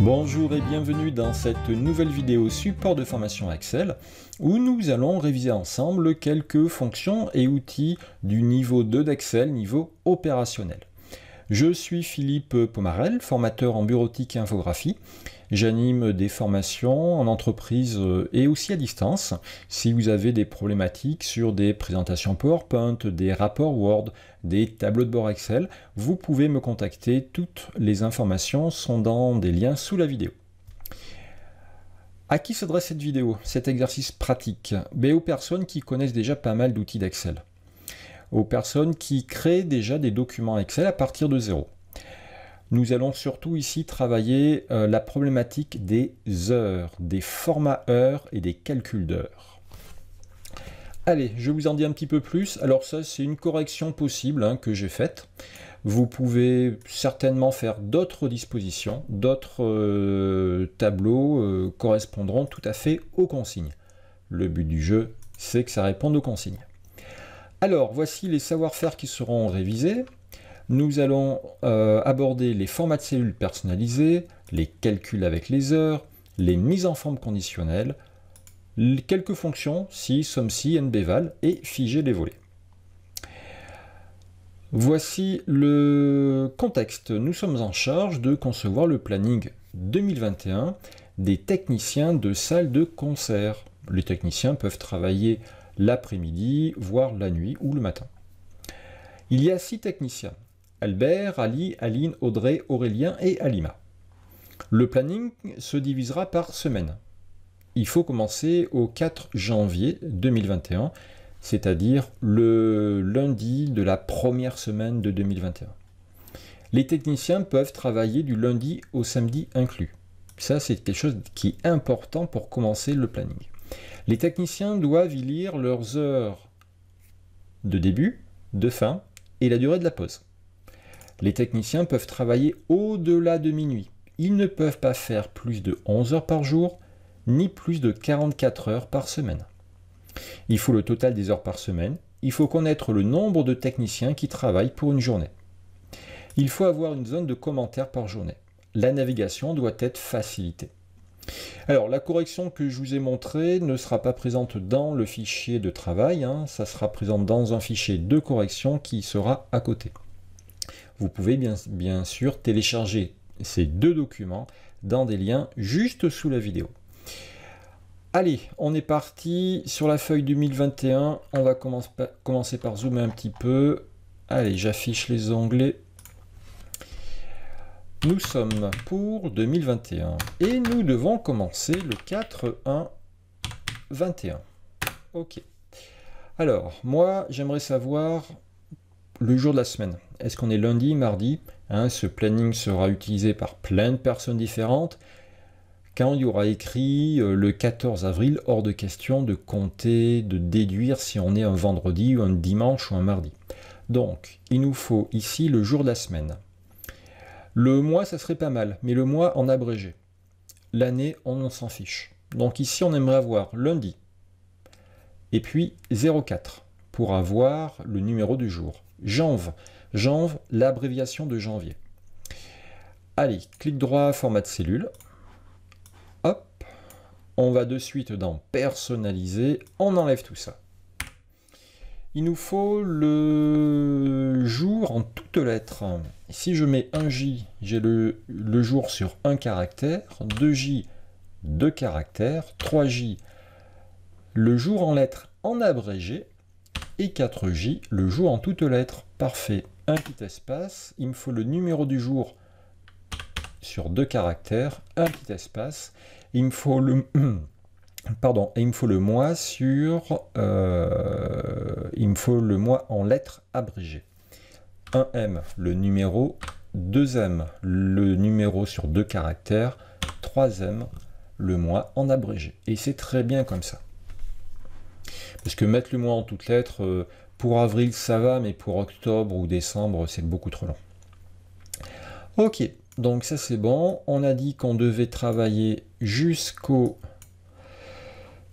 Bonjour et bienvenue dans cette nouvelle vidéo support de formation Excel où nous allons réviser ensemble quelques fonctions et outils du niveau 2 d'Excel, niveau opérationnel. Je suis Philippe Pomarel, formateur en bureautique et infographie. J'anime des formations en entreprise et aussi à distance. Si vous avez des problématiques sur des présentations PowerPoint, des rapports Word, des tableaux de bord Excel, vous pouvez me contacter. Toutes les informations sont dans des liens sous la vidéo. À qui s'adresse cette vidéo, cet exercice pratique? Aux personnes qui connaissent déjà pas mal d'outils d'Excel. Aux personnes qui créent déjà des documents Excel à partir de zéro. Nous allons surtout ici travailler la problématique des heures, des formats heures et des calculs d'heures. Allez, je vous en dis un petit peu plus. Alors ça, c'est une correction possible que j'ai faite. Vous pouvez certainement faire d'autres dispositions, d'autres tableaux correspondront tout à fait aux consignes. Le but du jeu, c'est que ça réponde aux consignes. Alors, voici les savoir-faire qui seront révisés. Nous allons aborder les formats de cellules personnalisés, les calculs avec les heures, les mises en forme conditionnelles, quelques fonctions, si, somme si, nbval et figer les volets. Voici le contexte. Nous sommes en charge de concevoir le planning 2021 des techniciens de salle de concert. Les techniciens peuvent travailler l'après-midi, voire la nuit ou le matin. Il y a 6 techniciens. Albert, Ali, Aline, Audrey, Aurélien et Alima. Le planning se divisera par semaine. Il faut commencer au 4 janvier 2021, c'est-à-dire le lundi de la première semaine de 2021. Les techniciens peuvent travailler du lundi au samedi inclus. Ça, c'est quelque chose qui est important pour commencer le planning. Les techniciens doivent y lire leurs heures de début, de fin et la durée de la pause. Les techniciens peuvent travailler au-delà de minuit. Ils ne peuvent pas faire plus de 11 heures par jour, ni plus de 44 heures par semaine. Il faut le total des heures par semaine. Il faut connaître le nombre de techniciens qui travaillent pour une journée. Il faut avoir une zone de commentaires par journée. La navigation doit être facilitée. Alors, la correction que je vous ai montrée ne sera pas présente dans le fichier de travail, ça sera présent dans un fichier de correction qui sera à côté. Vous pouvez bien sûr télécharger ces deux documents dans des liens juste sous la vidéo. Allez, on est parti sur la feuille 2021. On va commencer par zoomer un petit peu. Allez, j'affiche les onglets. Nous sommes pour 2021 et nous devons commencer le 4-1-21. Ok. Alors, moi, j'aimerais savoir le jour de la semaine. Est-ce qu'on est lundi, mardi? Ce planning sera utilisé par plein de personnes différentes. Quand il y aura écrit le 14 avril, hors de question de compter, de déduire si on est un vendredi ou un dimanche ou un mardi. Donc, il nous faut ici le jour de la semaine. Le mois, ça serait pas mal, mais le mois en abrégé. L'année, on s'en fiche. Donc ici, on aimerait avoir lundi. Et puis 04 pour avoir le numéro du jour. Janve, l'abréviation de janvier. Allez, clic droit, format de cellule. Hop, on va de suite dans personnaliser, on enlève tout ça. Il nous faut le jour en toutes lettres. Si je mets un J, j'ai le jour sur un caractère, 2J, 2 caractères, 3J, le jour en lettres en abrégé, et 4J, le jour en toutes lettres. Parfait. Un petit espace, il me faut le numéro du jour sur 2 caractères, un petit espace, il me faut le mois sur il me faut le mois en lettres abrégées. 1M, le numéro, 2M, le numéro sur 2 caractères, 3M, le mois en abrégé. Et c'est très bien comme ça. Parce que mettre le mois en toutes lettres, pour avril ça va, mais pour octobre ou décembre, c'est beaucoup trop long. Ok, donc ça c'est bon. On a dit qu'on devait travailler jusqu'au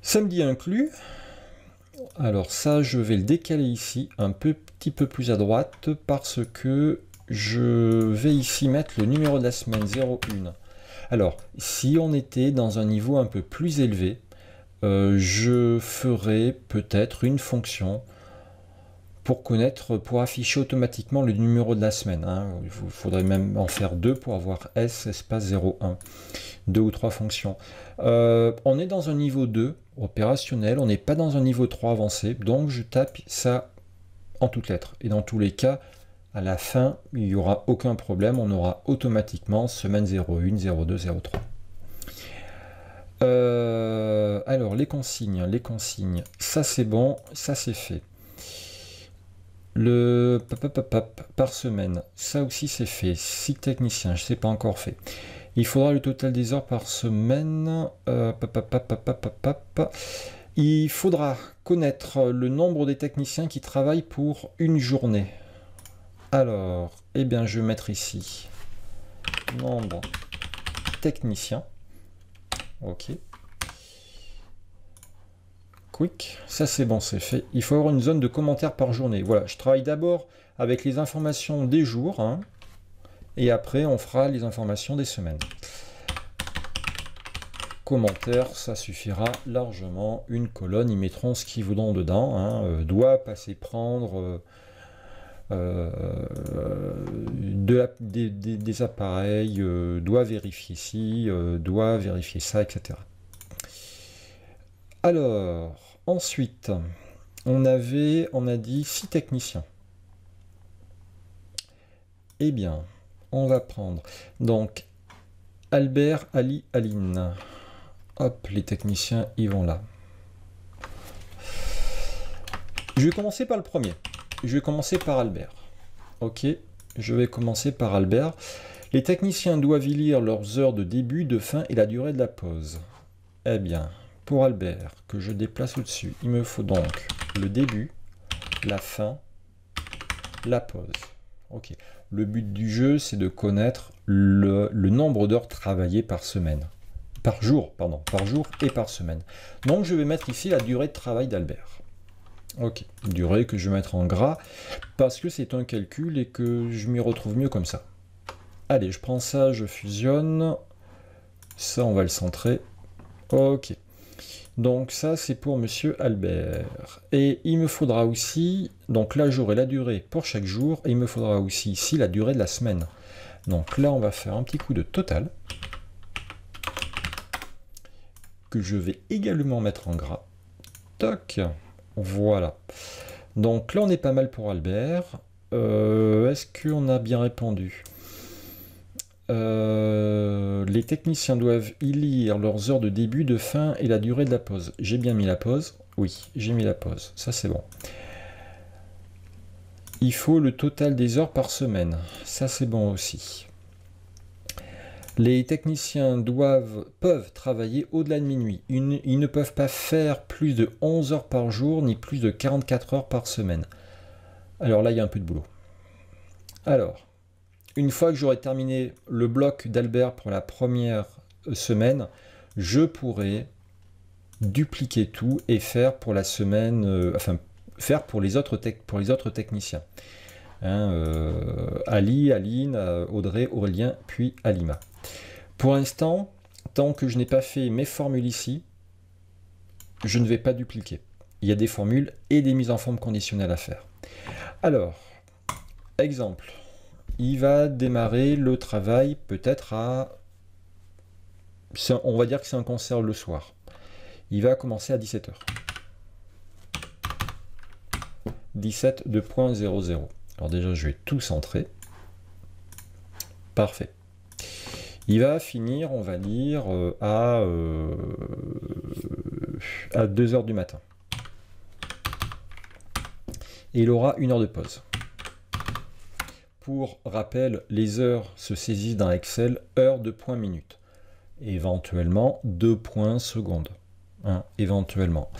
samedi inclus. Alors ça, je vais le décaler ici, un petit peu plus à droite, parce que je vais ici mettre le numéro de la semaine 01. Alors, si on était dans un niveau un peu plus élevé, je ferais peut-être une fonction pour afficher automatiquement le numéro de la semaine. Hein. Il faudrait même en faire 2 pour avoir S espace 01. 2 ou 3 fonctions. On est dans un niveau 2 opérationnel, on n'est pas dans un niveau 3 avancé, donc je tape ça en toutes lettres. Et dans tous les cas, à la fin, il n'y aura aucun problème, on aura automatiquement semaine 01, 02, 03. Alors, les consignes, ça c'est bon, ça c'est fait. Le par semaine, ça aussi c'est fait. Site technicien, je ne sais pas encore fait. Il faudra le total des heures par semaine. Il faudra connaître le nombre des techniciens qui travaillent pour une journée. Alors, eh bien, je vais mettre ici nombre technicien. Ok. Quick, ça c'est bon, c'est fait. Il faut avoir une zone de commentaires par journée. Voilà, je travaille d'abord avec les informations des jours, hein, et après on fera les informations des semaines. Commentaires, ça suffira largement. Une colonne, ils mettront ce qu'ils voudront dedans. Hein, doit passer prendre des appareils, doit vérifier ci, doit vérifier ça, etc. Alors, ensuite, on a dit 6 techniciens. Eh bien, on va prendre donc Albert, Ali, Aline. Hop, les techniciens, ils vont là. Je vais commencer par le premier. Je vais commencer par Albert. Ok, je vais commencer par Albert. Les techniciens doivent y lire leurs heures de début, de fin et la durée de la pause. Eh bien, pour Albert, que je déplace au-dessus, il me faut donc le début, la fin, la pause. Ok. Le but du jeu, c'est de connaître le nombre d'heures travaillées par semaine. Par jour et par semaine. Donc je vais mettre ici la durée de travail d'Albert. Ok, durée que je vais mettre en gras, parce que c'est un calcul et que je m'y retrouve mieux comme ça. Allez, je prends ça, je fusionne. Ça, on va le centrer. Ok. Donc ça, c'est pour Monsieur Albert. Et il me faudra aussi, donc là, j'aurai la durée pour chaque jour, et il me faudra aussi ici la durée de la semaine. Donc là, on va faire un petit coup de total, que je vais également mettre en gras. Toc, voilà. Donc là, on est pas mal pour Albert. Est-ce qu'on a bien répondu? Les techniciens doivent y lire leurs heures de début, de fin et la durée de la pause. J'ai bien mis la pause? Oui, j'ai mis la pause. Ça, c'est bon. Il faut le total des heures par semaine. Ça, c'est bon aussi. Les techniciens peuvent travailler au-delà de minuit. Ils ne peuvent pas faire plus de 11 heures par jour, ni plus de 44 heures par semaine. Alors là, il y a un peu de boulot. Alors, une fois que j'aurai terminé le bloc d'Albert pour la première semaine, je pourrai dupliquer tout et faire pour la semaine, faire pour les autres techniciens. Hein, Ali, Aline, Audrey, Aurélien, puis Alima. Pour l'instant, tant que je n'ai pas fait mes formules ici, je ne vais pas dupliquer. Il y a des formules et des mises en forme conditionnelles à faire. Alors, exemple, il va démarrer le travail peut-être à... On va dire que c'est un concert le soir. Il va commencer à 17h. 17.00. Alors déjà, je vais tout centrer. Parfait. Il va finir, on va dire, à 2h du matin. Et il aura 1 heure de pause. Pour rappel, les heures se saisissent dans Excel, heure de point minute. Éventuellement, 2 points secondes. Hein, éventuellement.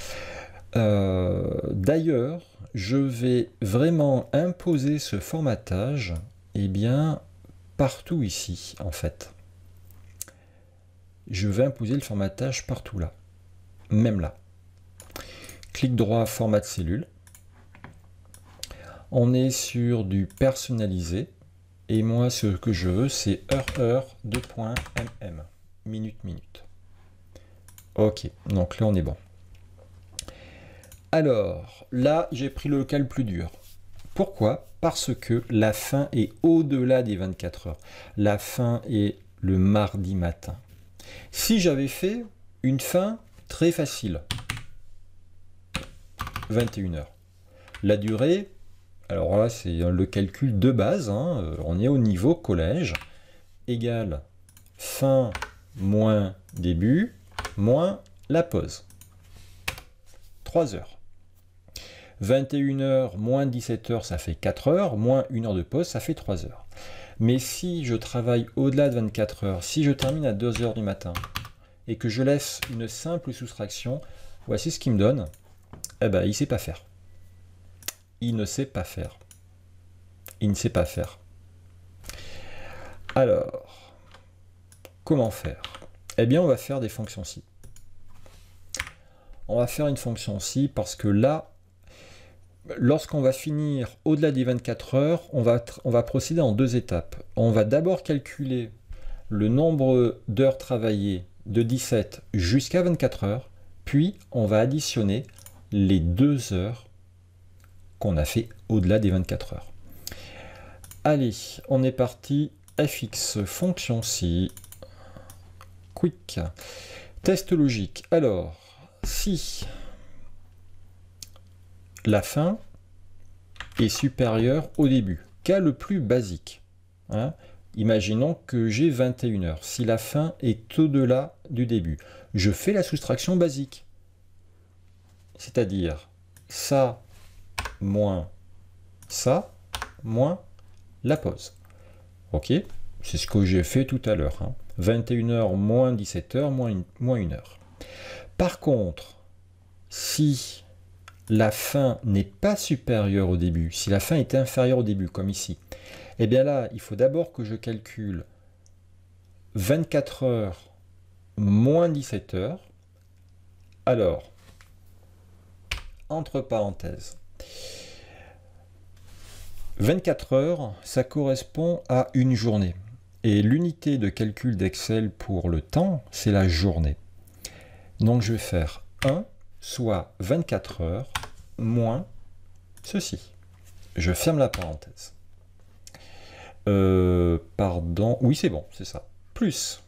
D'ailleurs, je vais vraiment imposer ce formatage, eh bien, partout ici, en fait. Je vais imposer le formatage partout là. Même là. Clic droit, format de cellule. On est sur du personnalisé. Et moi, ce que je veux, c'est heure, 2.mm. minute, minute. Ok, donc là on est bon. Alors, là j'ai pris le local plus dur. Pourquoi? Parce que la fin est au-delà des 24 heures. La fin est le mardi matin. Si j'avais fait une fin très facile, 21 heures. La durée, alors là c'est le calcul de base, hein, on est au niveau collège, égale fin moins début, moins la pause. 3 heures. 21 heures moins 17 heures, ça fait 4 heures, moins 1 heure de pause, ça fait 3 heures. Mais si je travaille au-delà de 24 heures, si je termine à 2 heures du matin, et que je laisse une simple soustraction, voici ce qu'il me donne. Eh ben, il ne sait pas faire. Il ne sait pas faire. Il ne sait pas faire. Alors, comment faire? Eh bien, on va faire des fonctions si. On va faire une fonction si parce que là, lorsqu'on va finir au-delà des 24 heures, on va procéder en 2 étapes. On va d'abord calculer le nombre d'heures travaillées de 17 jusqu'à 24 heures, puis on va additionner les 2 heures qu'on a fait au-delà des 24 heures. Allez, on est parti. fx, fonction si, quick, test logique. Alors, si la fin est supérieure au début, cas le plus basique, hein, imaginons que j'ai 21 heures. Si la fin est au-delà du début, je fais la soustraction basique. C'est-à-dire ça moins ça moins la pause. Ok, c'est ce que j'ai fait tout à l'heure. Hein. 21 heures moins 17 heures moins 1 heure. Par contre, si la fin n'est pas supérieure au début, si la fin est inférieure au début, comme ici, eh bien là, il faut d'abord que je calcule 24 heures moins 17 heures. Alors, entre parenthèses, 24 heures, ça correspond à une journée. Et l'unité de calcul d'Excel pour le temps, c'est la journée. Donc je vais faire 1, soit 24 heures, moins ceci. Je ferme la parenthèse. Pardon, oui c'est bon, c'est ça. Plus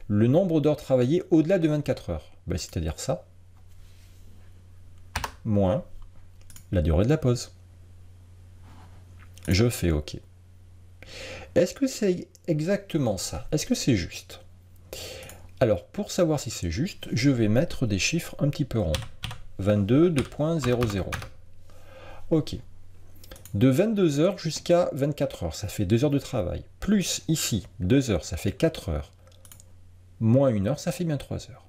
le nombre d'heures travaillées au-delà de 24 heures, ben, c'est-à-dire ça, moins la durée de la pause. Je fais OK. Est-ce que c'est exactement ça? Est-ce que c'est juste? Alors, pour savoir si c'est juste, je vais mettre des chiffres un petit peu ronds. 22, 2.00. OK. De 22 heures jusqu'à 24 heures, ça fait 2 heures de travail. Plus ici, 2 heures, ça fait 4 heures. Moins 1 heure, ça fait bien 3 heures.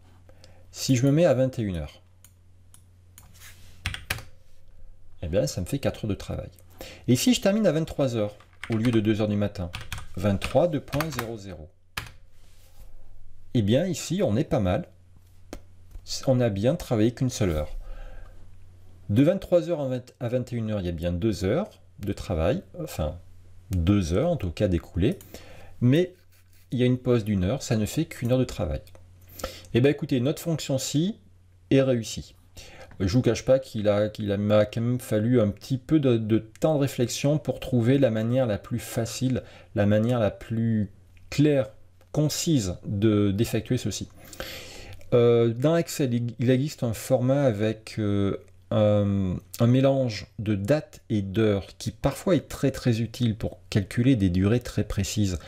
Si je me mets à 21 heures, eh bien, ça me fait 4 heures de travail. Et si je termine à 23 heures, au lieu de 2 heures du matin, 23, 2.00. Eh bien, ici, on est pas mal. On a bien travaillé qu'une seule heure. De 23 heures à 21 heures, il y a bien 2 heures de travail, enfin 2 heures en tout cas d'écoulées, mais il y a une pause d'1 heure, ça ne fait qu'1 heure de travail. Eh bien écoutez, notre fonction ci est réussie. Je ne vous cache pas qu'il m'a quand même fallu un petit peu de temps de réflexion pour trouver la manière la plus facile, la manière la plus claire, concise d'effectuer ceci. Dans Excel, il existe un format avec un mélange de dates et d'heures qui parfois est très très utile pour calculer des durées très précises.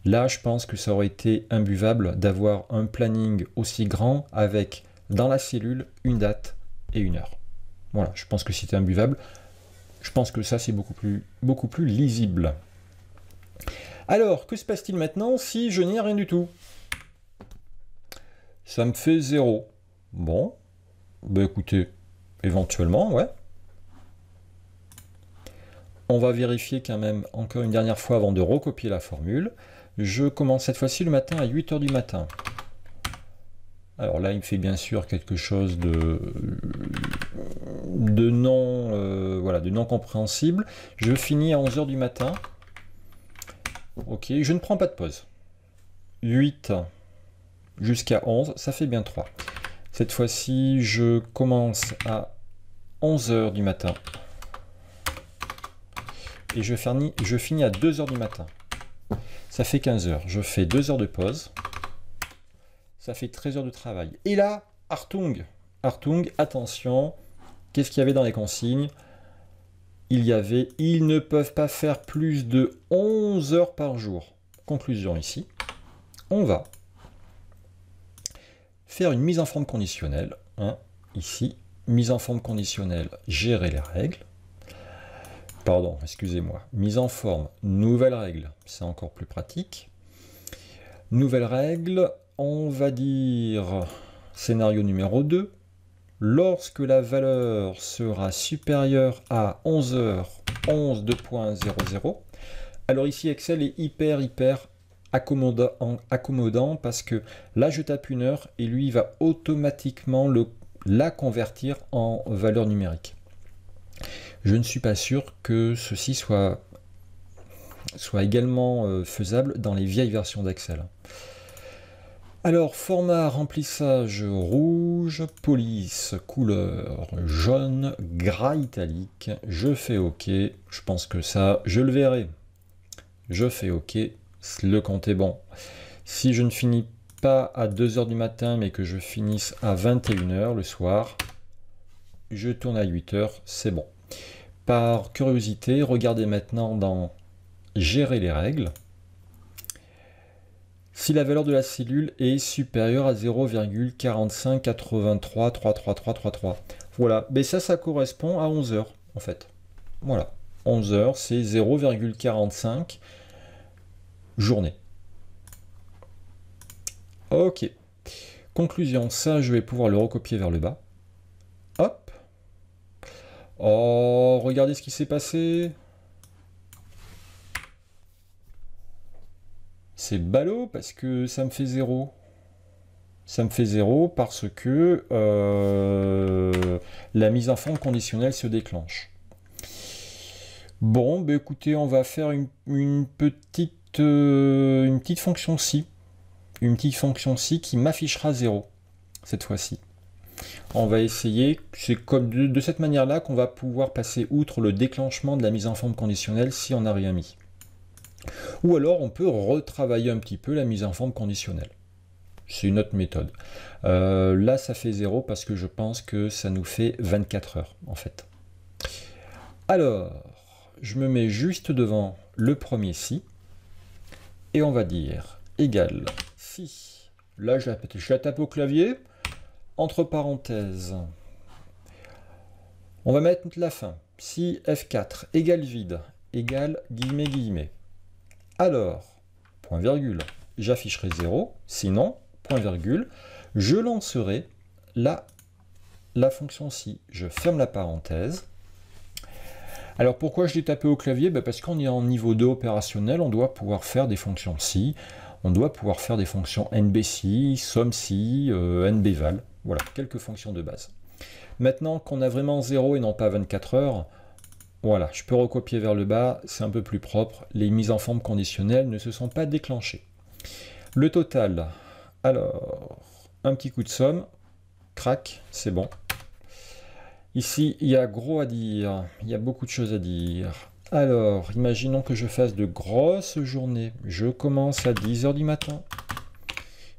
Là, je pense que ça aurait été imbuvable d'avoir un planning aussi grand avec dans la cellule une date et une heure. Voilà, je pense que c'était imbuvable. Je pense que ça, c'est beaucoup plus lisible. Alors, que se passe-t-il maintenant si je n'ai rien du tout? Ça me fait 0. Bon, ben écoutez, éventuellement, ouais. On va vérifier quand même encore une dernière fois avant de recopier la formule. Je commence cette fois-ci le matin à 8 heures du matin. Alors là, il me fait bien sûr quelque chose de non compréhensible. Je finis à 11 heures du matin. Ok, je ne prends pas de pause. 8 jusqu'à 11, ça fait bien 3. Cette fois-ci, je commence à 11 h du matin. Et je finis à 2 h du matin. Ça fait 15 h. Je fais 2 heures de pause. Ça fait 13 heures de travail. Et là, Achtung, attention, qu'est-ce qu'il y avait dans les consignes? Il y avait, ils ne peuvent pas faire plus de 11 heures par jour. Conclusion ici. On va faire une mise en forme conditionnelle. Hein, ici, mise en forme conditionnelle, gérer les règles. Pardon, excusez-moi. Mise en forme, nouvelle règle. C'est encore plus pratique. Nouvelle règle, on va dire scénario numéro 2. Lorsque la valeur sera supérieure à 11 h 11.00. Alors ici, Excel est hyper accommodant parce que là, je tape une heure et lui, il va automatiquement la convertir en valeur numérique. Je ne suis pas sûr que ceci soit également faisable dans les vieilles versions d'Excel. Alors, format remplissage rouge, police couleur jaune, gras italique. Je fais OK. Je pense que ça, je le verrai. Je fais OK. Le compte est bon. Si je ne finis pas à 2 h du matin, mais que je finisse à 21 h le soir, je tourne à 8 h, c'est bon. Par curiosité, regardez maintenant dans gérer les règles. Si la valeur de la cellule est supérieure à 0,4583333333. Voilà, mais ça correspond à 11 h en fait. Voilà, 11 h c'est 0,45 journée. Ok. Conclusion, ça je vais pouvoir le recopier vers le bas. Hop. Oh, regardez ce qui s'est passé. C'est ballot parce que ça me fait 0. Ça me fait 0 parce que la mise en forme conditionnelle se déclenche. Bon, bah écoutez, on va faire une petite fonction si. Une petite fonction si qui m'affichera 0 cette fois-ci. On va essayer, c'est comme de cette manière-là qu'on va pouvoir passer outre le déclenchement de la mise en forme conditionnelle si on n'a rien mis. Ou alors on peut retravailler un petit peu la mise en forme conditionnelle. C'est une autre méthode. Là ça fait 0 parce que je pense que ça nous fait 24 heures en fait. Alors, je me mets juste devant le premier si. Et on va dire égal si. Là je la tape au clavier. Entre parenthèses. On va mettre la fin. Si F4 égale vide égale guillemets guillemets. Alors, point virgule, j'afficherai 0, sinon, point virgule, je lancerai la fonction si. Je ferme la parenthèse. Alors pourquoi je l'ai tapé au clavier? Parce qu'on est en niveau 2 opérationnel, on doit pouvoir faire des fonctions si, on doit pouvoir faire des fonctions nbsi, somsi, nbval, voilà, quelques fonctions de base. Maintenant qu'on a vraiment 0 et non pas 24 heures, voilà, je peux recopier vers le bas, c'est un peu plus propre. Les mises en forme conditionnelles ne se sont pas déclenchées. Le total, alors, un petit coup de somme, crac, c'est bon. Ici, il y a gros à dire, il y a beaucoup de choses à dire. Alors, imaginons que je fasse de grosses journées. Je commence à 10 h du matin.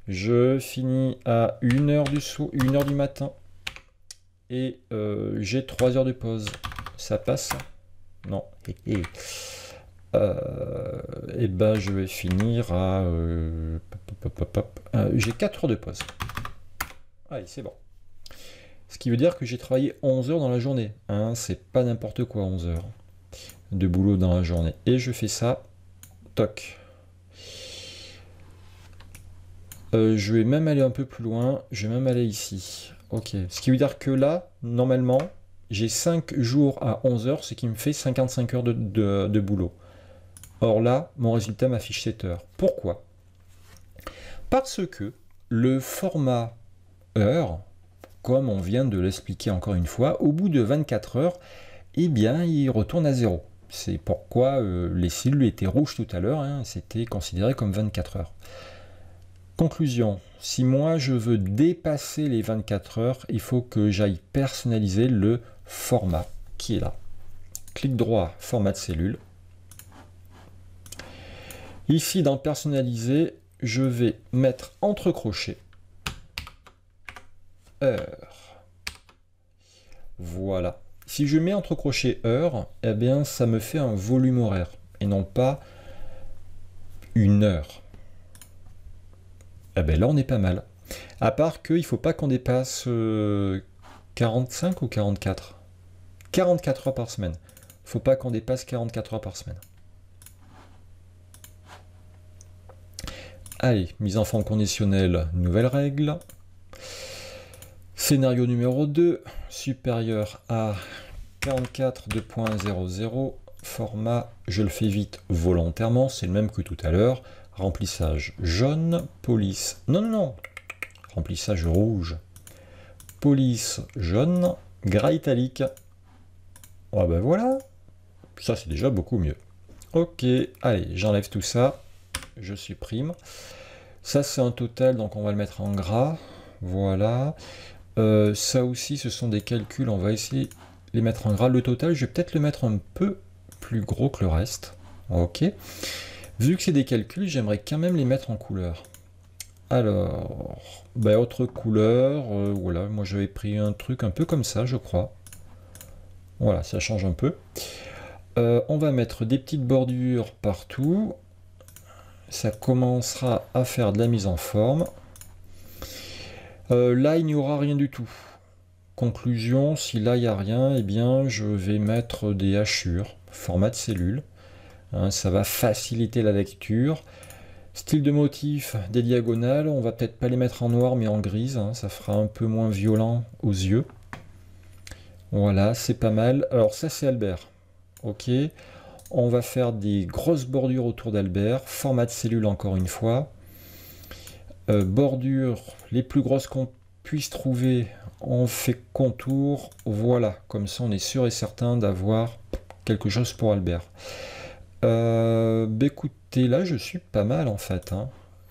Je finis à 1 h du matin. Et j'ai 3 heures de pause. Ça passe? Non. Et ben je vais finir à j'ai 4 heures de pause. Allez, c'est bon. Ce qui veut dire que j'ai travaillé 11 heures dans la journée. Hein, c'est pas n'importe quoi 11 heures de boulot dans la journée. Et je fais ça, toc. Je vais même aller un peu plus loin. Je vais même aller ici. Ok. Ce qui veut dire que là, normalement, j'ai 5 jours à 11 heures, ce qui me fait 55 heures de boulot. Or là, mon résultat m'affiche 7 heures. Pourquoi? Parce que le format heure, comme on vient de l'expliquer encore une fois, au bout de 24 heures, eh bien, il retourne à 0. C'est pourquoi les cellules étaient rouges tout à l'heure, hein, c'était considéré comme 24 heures. Conclusion, si moi je veux dépasser les 24 heures, il faut que j'aille personnaliser le format qui est là. Clic droit, format de cellule. Ici dans personnaliser, je vais mettre entre crochets heure. Voilà. Si je mets entre crochets heure, eh bien ça me fait un volume horaire et non pas une heure. Eh bien là on est pas mal. À part qu'il ne faut pas qu'on dépasse 45 ou 44. 44 heures par semaine. Il ne faut pas qu'on dépasse 44 heures par semaine. Allez, mise en forme conditionnelle, nouvelle règle. Scénario numéro 2, supérieur à 44.2.00, format, je le fais vite volontairement, c'est le même que tout à l'heure, remplissage jaune, police, non, remplissage rouge, police jaune, gras italique. Ah ben voilà, ça c'est déjà beaucoup mieux. Ok, allez, j'enlève tout ça, je supprime. Ça c'est un total, donc on va le mettre en gras, voilà. Ça aussi, ce sont des calculs, on va essayer de les mettre en gras. Le total, je vais peut-être le mettre un peu plus gros que le reste. Ok. Vu que c'est des calculs, j'aimerais quand même les mettre en couleur. Alors, ben, autre couleur, voilà, moi j'avais pris un truc un peu comme ça, je crois. Voilà, ça change un peu. On va mettre des petites bordures partout. Ça commencera à faire de la mise en forme. Là, il n'y aura rien du tout. Conclusion, si là, il n'y a rien, eh bien, je vais mettre des hachures, format de cellule. Hein, ça va faciliter la lecture. Style de motif, des diagonales. On va peut-être pas les mettre en noir, mais en grise. Hein, ça fera un peu moins violent aux yeux. Voilà, c'est pas mal. Alors ça, c'est Albert. Ok. On va faire des grosses bordures autour d'Albert. Format de cellule, encore une fois. Bordures les plus grosses qu'on puisse trouver, on fait contour, voilà, comme ça on est sûr et certain d'avoir quelque chose pour Albert. Écoutez, là je suis pas mal en fait, hein.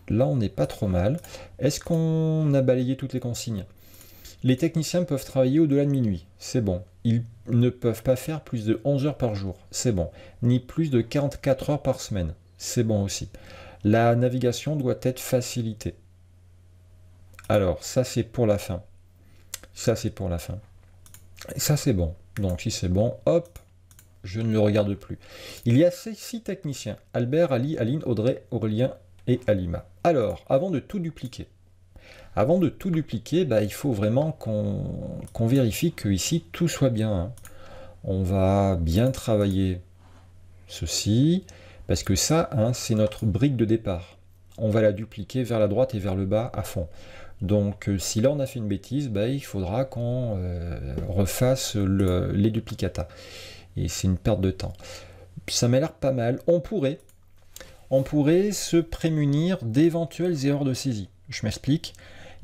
Là on n'est pas trop mal. Est-ce qu'on a balayé toutes les consignes? Les techniciens peuvent travailler au-delà de minuit, c'est bon. Ils ne peuvent pas faire plus de 11 heures par jour, c'est bon. Ni plus de 44 heures par semaine, c'est bon aussi. La navigation doit être facilitée. Alors, ça c'est pour la fin. Ça c'est pour la fin. Et ça c'est bon. Donc si c'est bon, hop, je ne le regarde plus. Il y a 6 techniciens. Albert, Ali, Aline, Audrey, Aurélien et Alima. Alors, avant de tout dupliquer, bah, il faut vraiment qu'on vérifie que ici tout soit bien. Hein. On va bien travailler ceci, parce que ça, hein, c'est notre brique de départ. On va la dupliquer vers la droite et vers le bas à fond. Donc si là on a fait une bêtise, bah, il faudra qu'on refasse les duplicata. Et c'est une perte de temps. Ça m'a l'air pas mal. On pourrait se prémunir d'éventuelles erreurs de saisie. Je m'explique.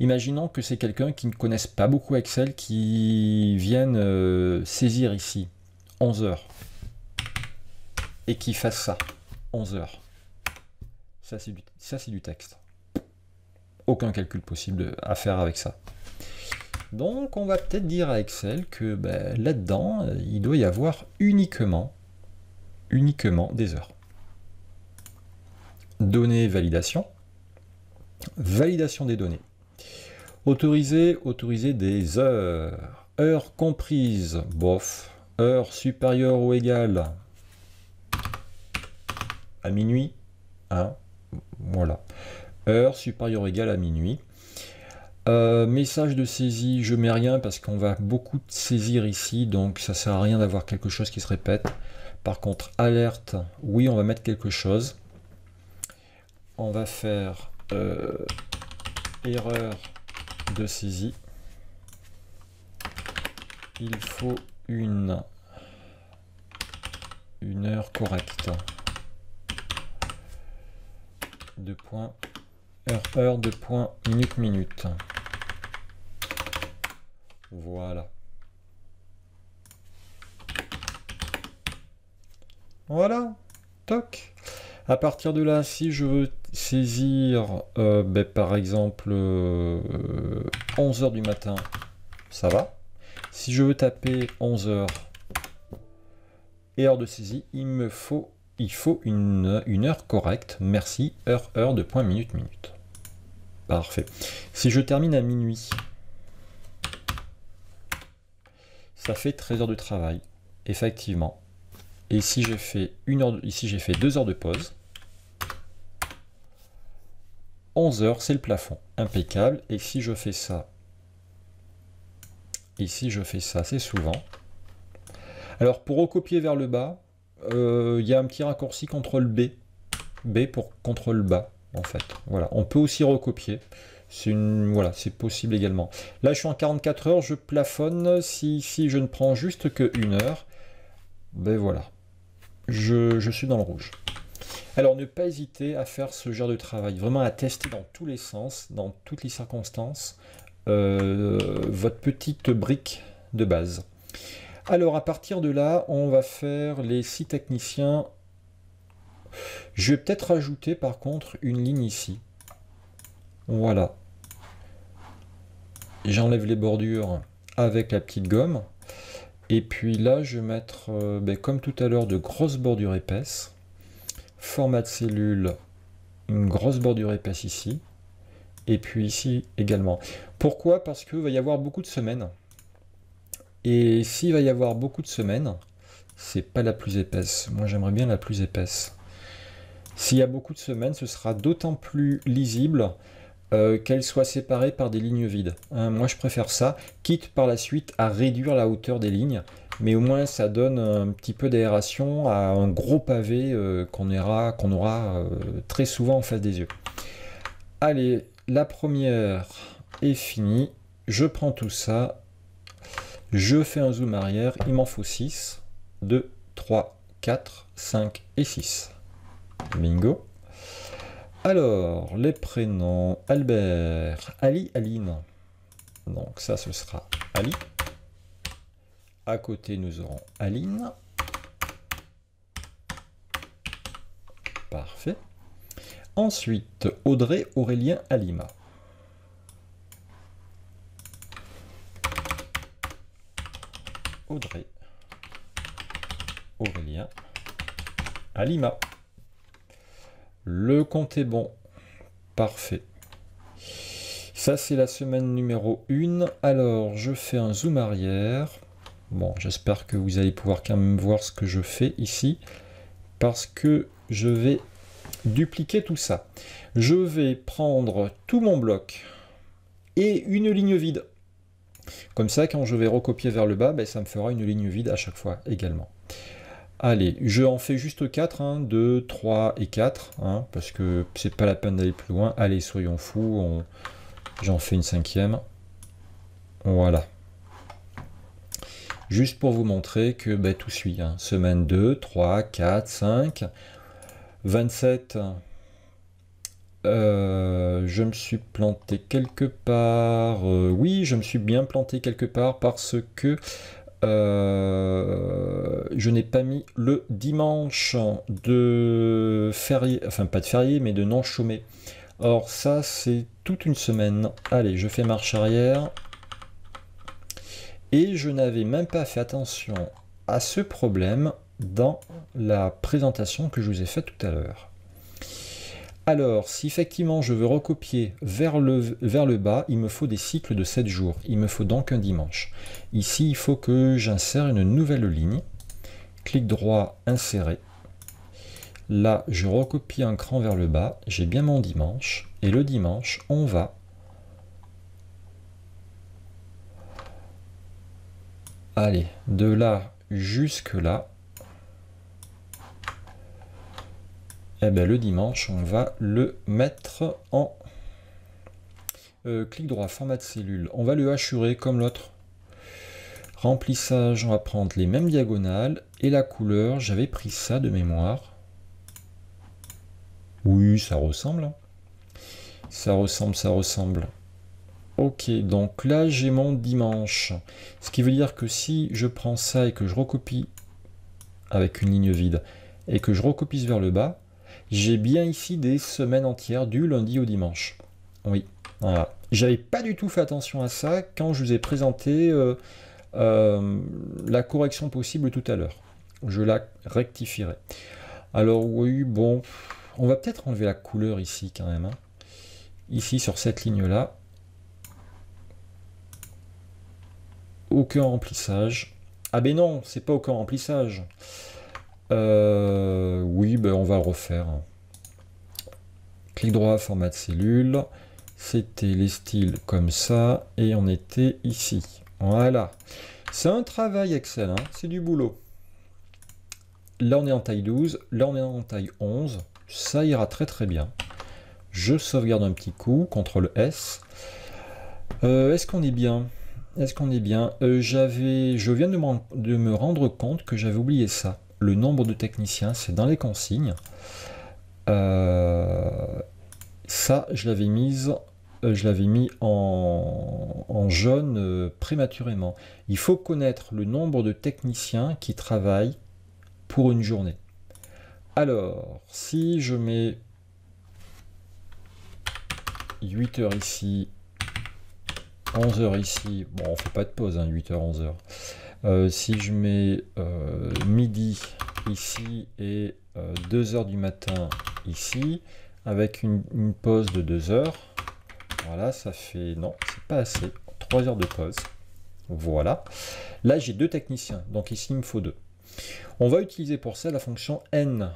Imaginons que c'est quelqu'un qui ne connaisse pas beaucoup Excel qui vienne saisir ici 11 heures. Et qui fasse ça, 11 heures. Ça c'est du texte. Aucun calcul possible à faire avec ça. Donc on va peut-être dire à Excel que ben, là-dedans, il doit y avoir uniquement des heures. Données, validation. Validation des données. Autoriser des heures. Heures comprises, bof. Heures supérieures ou égales à minuit. Hein, voilà. Heure supérieure ou égale à minuit. Message de saisie, je mets rien parce qu'on va beaucoup saisir ici, donc ça sert à rien d'avoir quelque chose qui se répète. Par contre, alerte, oui, on va mettre quelque chose. On va faire erreur de saisie. Il faut une heure correcte. Deux points. Heure, deux points, minute. Voilà. Voilà. Toc. À partir de là, si je veux saisir par exemple 11 heures du matin, ça va. Si je veux taper 11 heures et heure de saisie, il faut une heure correcte. Merci, heure de point minute. Parfait. Si je termine à minuit, ça fait 13 heures de travail, effectivement. Et si j'ai fait 2 heures de pause, 11 heures, c'est le plafond. Impeccable. Et si je fais ça, c'est souvent. Alors, pour recopier vers le bas, il y a un petit raccourci CTRL B. B pour CTRL bas, en fait. Voilà. On peut aussi recopier. Voilà, c'est possible également. Là, je suis en 44 heures, je plafonne. Si je ne prends juste que 1 heure, ben voilà. Je suis dans le rouge. Alors, ne pas hésiter à faire ce genre de travail. Vraiment à tester dans tous les sens, dans toutes les circonstances, votre petite brique de base. Alors, à partir de là, on va faire les 6 techniciens. Je vais peut-être rajouter, par contre, une ligne ici. Voilà. J'enlève les bordures avec la petite gomme. Et puis là, je vais mettre, comme tout à l'heure, de grosses bordures épaisses. Format de cellule, une grosse bordure épaisse ici. Et puis ici également. Pourquoi? Parce qu'il va y avoir beaucoup de semaines. Et s'il va y avoir beaucoup de semaines, c'est pas la plus épaisse. Moi, j'aimerais bien la plus épaisse. S'il y a beaucoup de semaines, ce sera d'autant plus lisible qu'elle soit séparée par des lignes vides. Moi, je préfère ça, quitte par la suite à réduire la hauteur des lignes, mais au moins ça donne un petit peu d'aération à un gros pavé qu'on aura très souvent en face des yeux. Allez, la première est finie. Je prends tout ça, je fais un zoom arrière, il m'en faut 6, 2, 3, 4, 5 et 6. Bingo. Alors, les prénoms, Albert, Ali, Aline. Donc ça, ce sera Ali. À côté, nous aurons Aline. Parfait. Ensuite, Audrey, Aurélien, Alima. Audrey, Aurélien, Alima. Le compte est bon. Parfait. Ça, c'est la semaine numéro 1. Alors, je fais un zoom arrière. Bon, j'espère que vous allez pouvoir quand même voir ce que je fais ici. Parce que je vais dupliquer tout ça. Je vais prendre tout mon bloc et une ligne vide. Comme ça, quand je vais recopier vers le bas, ça me fera une ligne vide à chaque fois également. Allez, je en fais juste 4, 2, 3 et 4, parce que c'est pas la peine d'aller plus loin. Allez, soyons fous, j'en fais une 5e. Voilà. Juste pour vous montrer que tout suit. Semaine 2, 3, 4, 5, 27. Je me suis planté quelque part. Oui, je me suis bien planté quelque part parce que je n'ai pas mis le dimanche de férié, enfin pas de férié, mais de non chômé. Or ça, c'est toute une semaine. Allez, je fais marche arrière. Et je n'avais même pas fait attention à ce problème dans la présentation que je vous ai faite tout à l'heure. Alors, si effectivement je veux recopier vers le bas, il me faut des cycles de 7 jours. Il me faut donc un dimanche. Ici, il faut que j'insère une nouvelle ligne. Clic droit, insérer. Là, je recopie un cran vers le bas. J'ai bien mon dimanche. Et le dimanche, on va aller de là jusque là. Et le dimanche, on va le mettre en clic droit, format de cellule. On va le hachurer comme l'autre. Remplissage, on va prendre les mêmes diagonales. Et la couleur, j'avais pris ça de mémoire. Oui, ça ressemble. Ça ressemble. Ok, donc là, j'ai mon dimanche. Ce qui veut dire que si je prends ça et que je recopie avec une ligne vide, et que je recopie vers le bas, J'ai bien ici des semaines entières du lundi au dimanche. Oui, voilà. J'avais pas du tout fait attention à ça quand je vous ai présenté la correction possible tout à l'heure. Je la rectifierai. Alors oui, bon, on va peut-être enlever la couleur ici quand même. Hein. Ici sur cette ligne-là. Aucun remplissage. Ah ben non, c'est pas aucun remplissage. Oui, ben on va le refaire. Clic droit, format de cellule. C'était les styles comme ça. Et on était ici. Voilà. C'est un travail Excel, hein, c'est du boulot. Là on est en taille 12, là on est en taille 11. Ça ira très très bien. Je sauvegarde un petit coup, CTRL S. Est-ce qu'on est bien? Est-ce qu'on est bien? Je viens de me rendre compte que j'avais oublié ça. Le nombre de techniciens, c'est dans les consignes. Ça, je l'avais mis en jaune prématurément. Il faut connaître le nombre de techniciens qui travaillent pour une journée. Alors, si je mets 8 heures ici, 11 heures ici, bon on fait pas de pause, hein, 8 heures, 11 heures. Si je mets midi ici et 2 heures du matin ici, avec une pause de 2 heures, voilà, ça fait, non, c'est pas assez, 3 heures de pause, voilà. Là j'ai 2 techniciens, donc ici il me faut 2. On va utiliser pour ça la fonction nbval,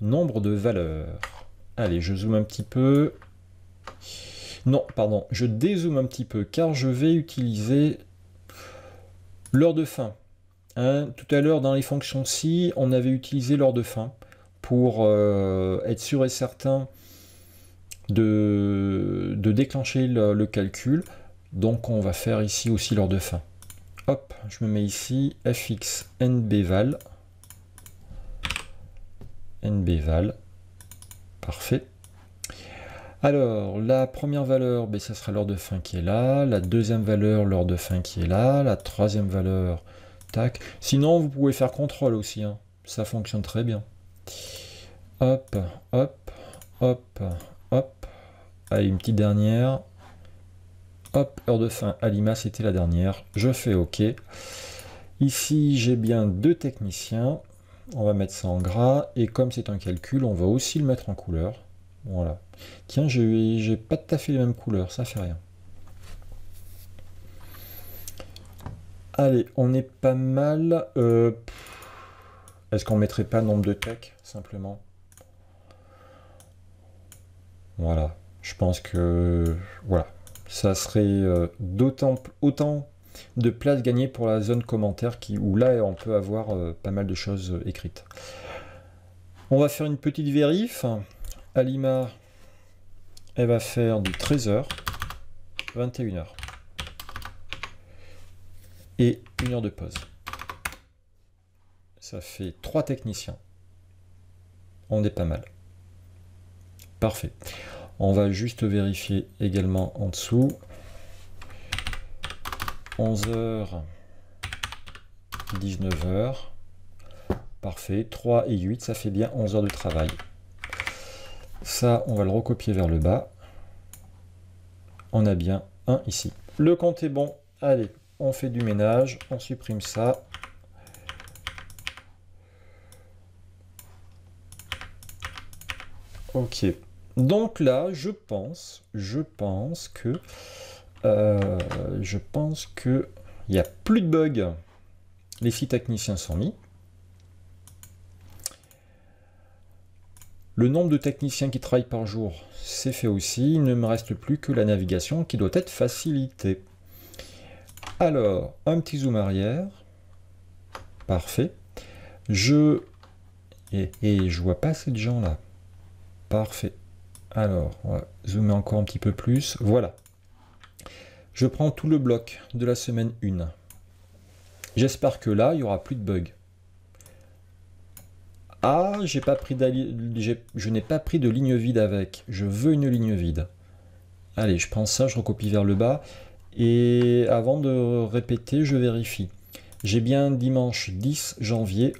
nombre de valeurs. Allez, je zoome un petit peu. Non, pardon, je dézoome un petit peu car je vais utiliser l'heure de fin. Hein, tout à l'heure dans les fonctions si, on avait utilisé l'heure de fin pour être sûr et certain de déclencher le calcul. Donc on va faire ici aussi l'heure de fin. Hop, je me mets ici fx nbval. nbval. Parfait. Alors, la première valeur, ben, ça sera l'heure de fin qui est là. La deuxième valeur, l'heure de fin qui est là. La troisième valeur, tac. Sinon, vous pouvez faire contrôle aussi. Hein. Ça fonctionne très bien. Hop, hop, hop, hop. Allez, une petite dernière. Hop, heure de fin. Alima, c'était la dernière. Je fais OK. Ici, j'ai bien 2 techniciens. On va mettre ça en gras. Et comme c'est un calcul, on va aussi le mettre en couleur. Voilà. Tiens, j'ai pas tout à fait les mêmes couleurs, ça fait rien. Allez, on est pas mal. Est-ce qu'on mettrait pas nombre de tech, simplement? Voilà. Je pense que... Voilà. Ça serait autant de place gagnée pour la zone commentaire où là, on peut avoir pas mal de choses écrites. On va faire une petite vérif. Alima, elle va faire du 13h, 21h. Et 1 heure de pause. Ça fait 3 techniciens. On est pas mal. Parfait. On va juste vérifier également en dessous. 11h, 19h. Parfait. 3 et 8, ça fait bien 11 heures de travail. Ça, on va le recopier vers le bas. On a bien 1 ici. Le compte est bon. Allez, on fait du ménage. On supprime ça. Ok. Donc là, je pense que il n'y a plus de bugs. Les 6 techniciens sont mis. Le nombre de techniciens qui travaillent par jour, c'est fait aussi. Il ne me reste plus que la navigation qui doit être facilitée. Alors, un petit zoom arrière. Parfait. Et je vois pas assez de gens là. Parfait. Alors, on va zoomer encore un petit peu plus. Voilà. Je prends tout le bloc de la semaine 1. J'espère que là, il n'y aura plus de bugs. Ah, je n'ai pas pris de ligne vide avec. Je veux une ligne vide. Allez, je prends ça, je recopie vers le bas. Et avant de répéter, je vérifie. J'ai bien dimanche 10 janvier,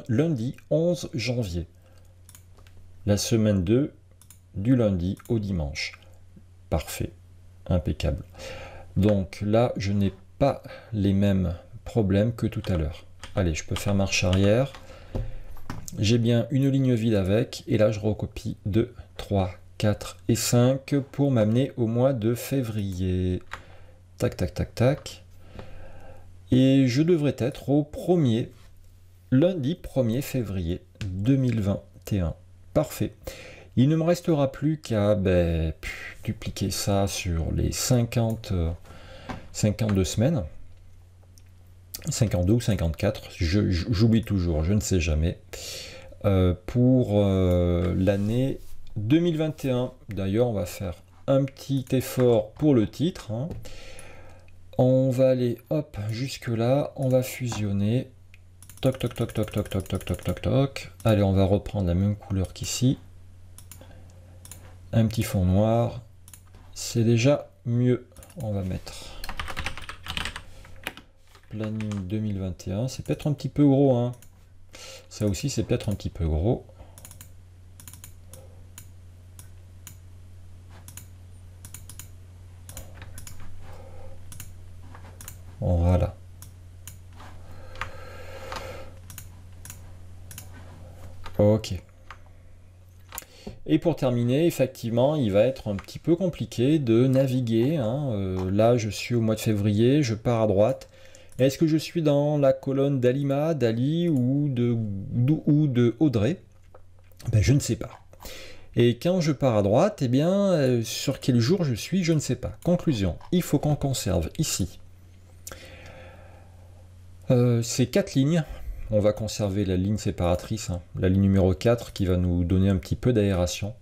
lundi 11 janvier. la semaine 2, du lundi au dimanche. Parfait, impeccable. Donc là, je n'ai pas les mêmes problèmes que tout à l'heure. Allez, je peux faire marche arrière. J'ai bien une ligne vide avec, et là je recopie 2, 3, 4 et 5 pour m'amener au mois de février. Tac, tac, tac, tac. Et je devrais être au lundi 1er février 2021. Parfait. Il ne me restera plus qu'à dupliquer ça sur les 52 semaines. 52 ou 54, j'oublie toujours, je ne sais jamais. Pour l'année 2021. D'ailleurs, on va faire un petit effort pour le titre. Hein. On va aller, hop, jusque là, on va fusionner. Toc, toc, toc, toc, toc, toc, toc, toc, toc, toc. Allez, on va reprendre la même couleur qu'ici. Un petit fond noir. C'est déjà mieux. On va mettre planning 2021. C'est peut-être un petit peu gros, hein. Ça aussi, c'est peut-être un petit peu gros. Voilà. Ok. Et pour terminer, effectivement, il va être un petit peu compliqué de naviguer. Hein. Là, je suis au mois de février, je pars à droite. Est-ce que je suis dans la colonne d'Alima, d'Ali ou de Audrey? Je ne sais pas. Et quand je pars à droite, eh bien, sur quel jour je suis, je ne sais pas. Conclusion, il faut qu'on conserve ici ces 4 lignes. On va conserver la ligne séparatrice, hein, la ligne numéro 4 qui va nous donner un petit peu d'aération.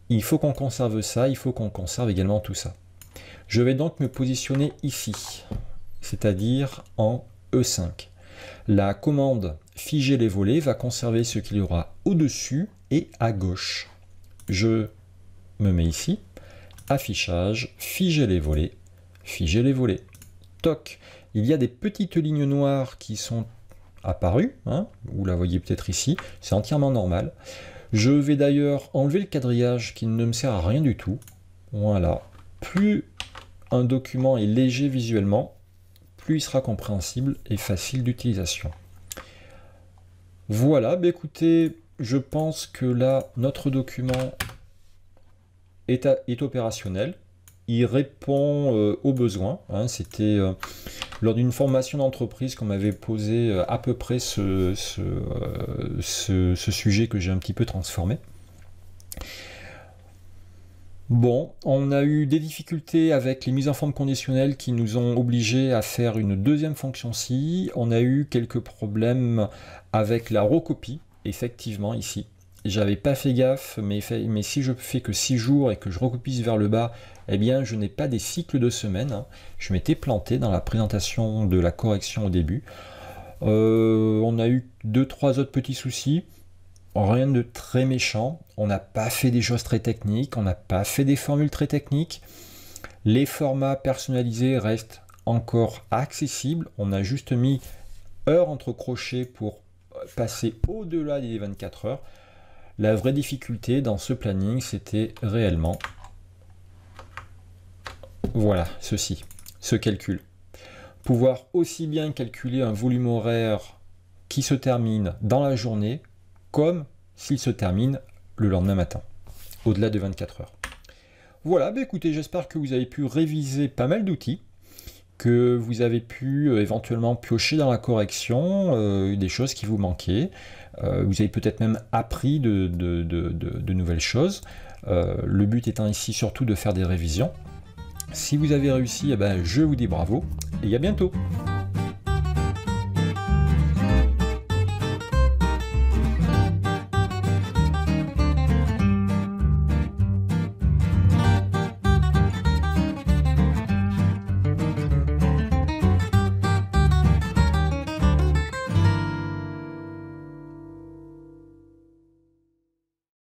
Il faut qu'on conserve ça, il faut qu'on conserve également tout ça. Je vais donc me positionner ici, c'est-à-dire en E5. La commande figer les volets va conserver ce qu'il y aura au-dessus et à gauche. Je me mets ici, affichage, figer les volets, toc. Il y a des petites lignes noires qui sont apparues, hein, vous la voyez peut-être ici, c'est entièrement normal. Je vais d'ailleurs enlever le quadrillage qui ne me sert à rien du tout. Voilà, plus un document est léger visuellement, plus il sera compréhensible et facile d'utilisation. Voilà, écoutez, je pense que là, notre document est opérationnel. Il répond aux besoins. Hein. C'était lors d'une formation d'entreprise qu'on m'avait posé à peu près ce sujet que j'ai un petit peu transformé. Bon, on a eu des difficultés avec les mises en forme conditionnelles qui nous ont obligés à faire une deuxième fonction-ci. On a eu quelques problèmes avec la recopie, effectivement, ici. J'avais pas fait gaffe, mais si je fais que 6 jours et que je recopie vers le bas, eh bien, je n'ai pas des cycles de semaines. Hein. Je m'étais planté dans la présentation de la correction au début. On a eu 2-3 autres petits soucis. Rien de très méchant. On n'a pas fait des choses très techniques. On n'a pas fait des formules très techniques. Les formats personnalisés restent encore accessibles. On a juste mis heure entre crochets pour passer au-delà des 24 heures. La vraie difficulté dans ce planning, c'était réellement, voilà, ce calcul. Pouvoir aussi bien calculer un volume horaire qui se termine dans la journée, comme s'il se termine le lendemain matin, au-delà de 24 heures. Voilà, écoutez, j'espère que vous avez pu réviser pas mal d'outils, que vous avez pu éventuellement piocher dans la correction des choses qui vous manquaient. Vous avez peut-être même appris de nouvelles choses. Le but étant ici surtout de faire des révisions. Si vous avez réussi, je vous dis bravo et à bientôt.